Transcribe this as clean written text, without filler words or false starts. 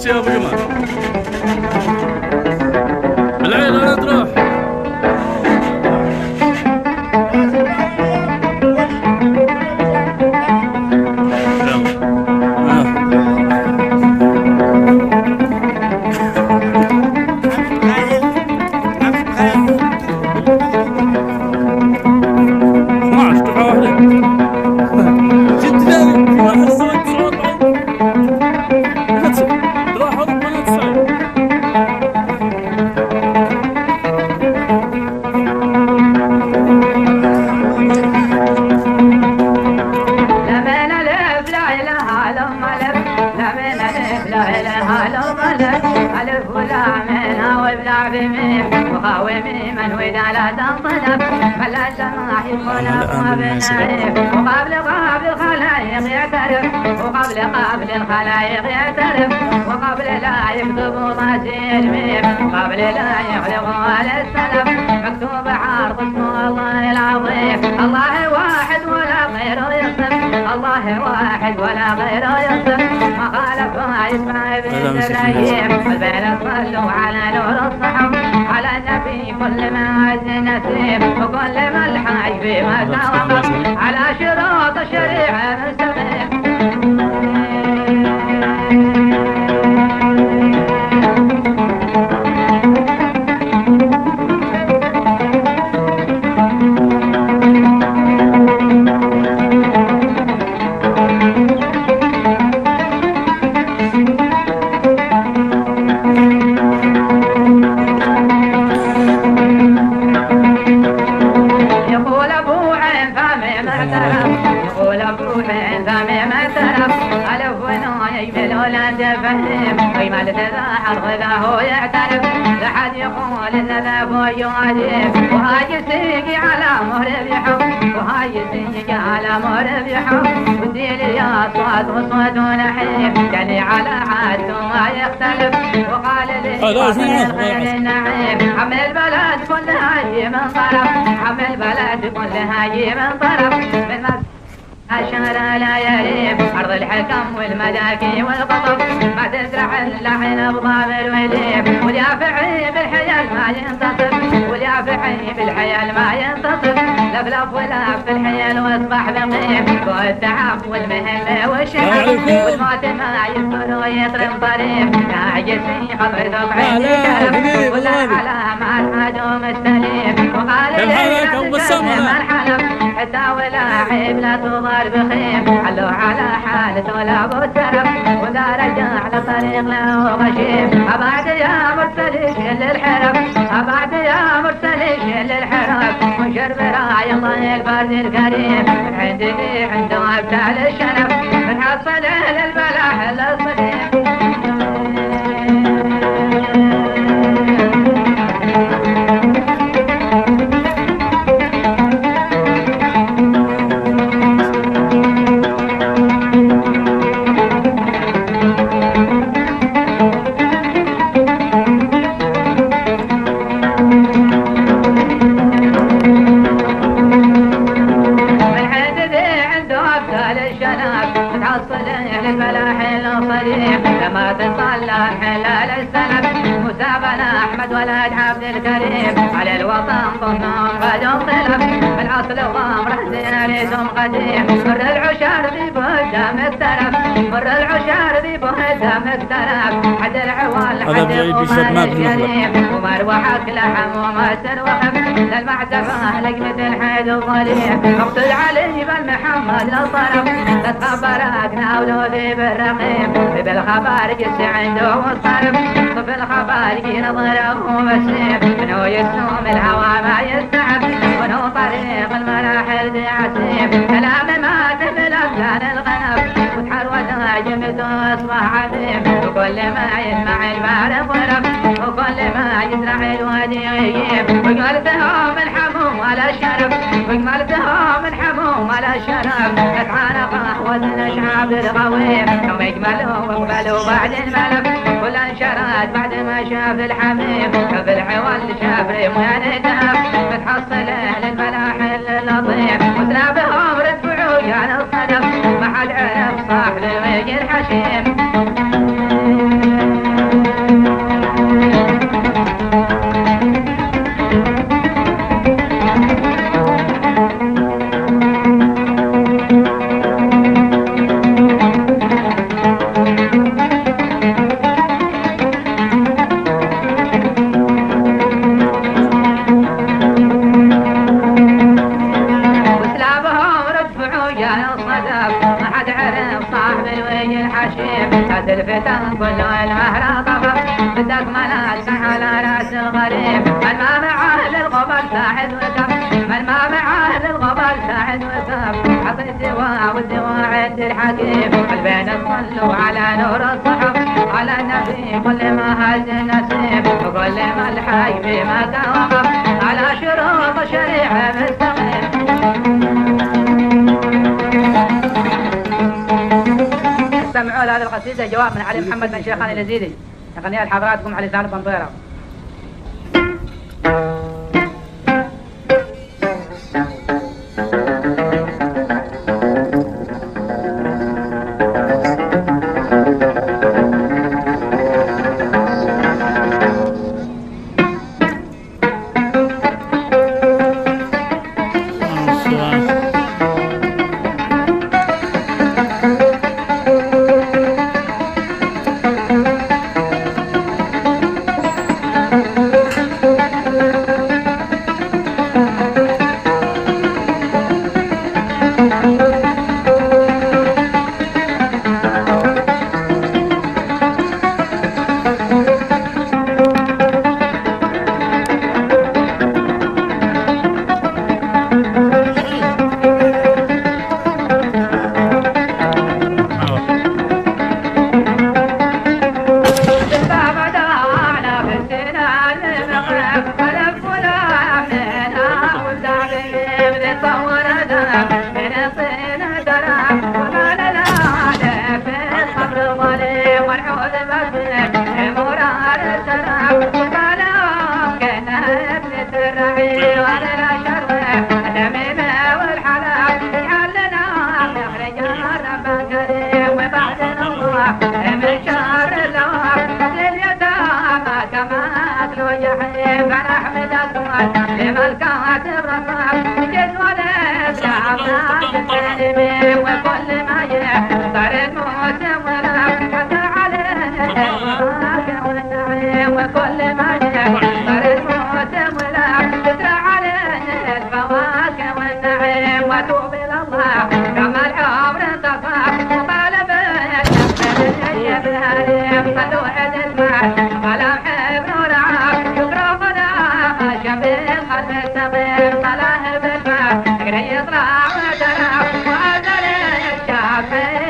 صوتي يا ابو جمال. العين وين تروح؟ قبل الخلايق يعترف وقبل لا يكتب ضجيج الميم قبل لا يخلق على السلف مكتوب عرض اسمه الله العظيم. الله واحد ولا غيره يصف، الله واحد ولا غيره يصف، ما خالفها يسمع ابن الرحيم. البين صلوا على نور الصحف على النبي كل ما عز نسيم وكل ما الحاج بما توقف على شروط الشريعة مستقيم. وهاي سيقي على مهر بحب وهاي سيقي على مهر بحب وديلي يا صوت وصوت ونحيب يعني على عادته ما يختلف وقال لي الخير النعيم عم البلد كلها هي من طرف عم البلد كلها هي من طرف من أشهر لا يريب أرض الحكم والمداكي والقطب ما تزرع اللحن بضامر وليب واليافعي بالحيل ما ينتصف واليافعي بالحيل ما ينتصف لفلف ولف بالحيل واصبح بقيم والتعب والمهمة والشعب والموت ما يذكر ويطرم طريق ناجسي خطرته بعيد كلب ولا علامات حاجه مستليم وقال لي حتى ولا عيب لا تضار بخيم حلو على حالته ولا بوترف ولا رجع لطريق له غشيم أبعد يا مرسلي شل الحرف أبعد يا مرسلي شل الحرف وشرب راعي الله البرد الكريم من عندي عنده أبتال الشرف من حصله للبلاح للصديق. لما تصلى حلال السلف مسابنا أحمد ولد عبد الكريم على الوطن ضمنهم قدم طلب بالأصل وامره زيناريتهم قديم مر العشار ذي بهدام الترف مر العشار ذي بهدام الترف حد العوال حد الغمال الشريف ومروحك لحم ومسر وخف للمعتفة لقمة الحيد الظليم اقتل علي بن محمد للطرف تتخبرك ناولو ذي بالرقيم بالخبر قس عنده والصرف طف الخبر نظره ومسيب منو يسوم الهوى ما يستعب ونو طريق المراحل ذي عسيب كلام ما تبل أفلان الغنم وتحرود جمته أصبح عذيب وكل ما يسمع البار ضرب وكل ما يزرع الوادي يجيب وقلتهم الحموم على الشرف وقلتهم الحموم على الشرف اتعانق وزن شعب الغويم يوم يقبلوا واقبلوا بعد الملف كل انشرت بعد ما شاف الحميم شاف الحوال شاف ريم وين الدهب بتحصل اهل الملاحل اللطيف وتنابهم رتبعوا يعني الصدف ما حد عرف صاحب ويجي الحشيم. الحشيم هات الفتن كل المهر طفر بدك مناس على راس الغريب من ما معاه للغبر ساعد وكف من ما معاه للغبر ساعد وكف عطي الدواء والدواء عند الحكيم البين صلوا على نور الصحف على النبي كل ما هز النسيم وكل ما الحي بما توقف على شروط شريعة مستقيم. استمعوا لهذه القصيدة جواب من علي محمد بن شيخان اليزيدي يغنيها لحضراتكم على لسان البنطيرة. يطلع وترى وأزل الشافعي